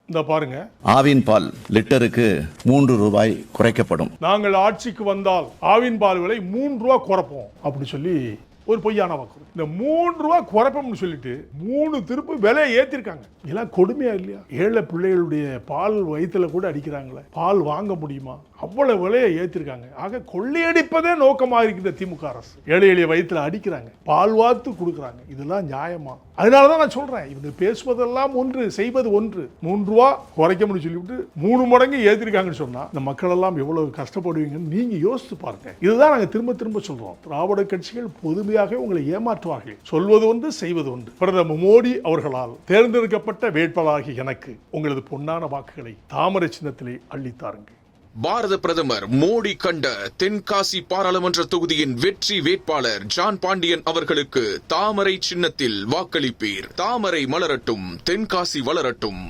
இந்த பாருங்க, ஆவின் பால் லிட்டருக்கு 3 ரூபாய் குறைக்கப்படும். நாங்கள் ஆட்சிக்கு வந்தால் ஆவின் பால் விலை 3 ரூபா குறைப்போம் அப்படி சொல்லி ஒரு பொய்யான வாக்கு. இந்த 3 ரூபா குறைப்போம்னு சொல்லிட்டு 3 திருப்பு விலையை ஏத்திருக்காங்க. இதெல்லாம் கொடுமையா இல்லையா? ஏழை பிள்ளைகளுடைய பால் வயிற்றுல கூட அடிக்கிறாங்களே, பால் வாங்க முடியுமா? அவ்வளவு விலையை ஏத்திருக்காங்க. ஆக கொள்ளையடிப்பதே நோக்கமாக இருக்கிற திமுக அரசு ஏழை எளிய வயிற்றுல அடிக்கிறாங்க, பால் வாத்து கொடுக்குறாங்க. இதெல்லாம் நியாயமா? அதனாலதான் நான் சொல்றேன், இவங்க பேசுவதெல்லாம் ஒன்று, செய்வது ஒன்று. 3 ரூபா குறைக்கணும்னு சொல்லிவிட்டு 3 மடங்கு ஏத்திருக்காங்கன்னு சொன்னா இந்த மக்கள் எல்லாம் எவ்வளவு கஷ்டப்படுவீங்கன்னு நீங்க யோசித்து பாருங்க. இதுதான் நாங்க திரும்ப திரும்ப சொல்றோம். திராவிட கட்சிகள் பொதுமையாக உங்களை ஏமாற்றுவார்கள். சொல்வது ஒன்று, செய்வது ஒன்று. பிரதமர் மோடி அவர்களால் தேர்ந்தெடுக்கப்பட்ட வேட்பாளராகிய எனக்கு உங்களது பொன்னான வாக்குகளை தாமரை சின்னத்திலே அள்ளித்தாருங்கள். பாரத பிரதமர் மோடி கண்ட தென்காசி பாராளுமன்ற தொகுதியின் வெற்றி வேட்பாளர் ஜான் பாண்டியன் அவர்களுக்கு தாமரை சின்னத்தில் வாக்களிப்பீர். தாமரை மலரட்டும், தென்காசி வளரட்டும்.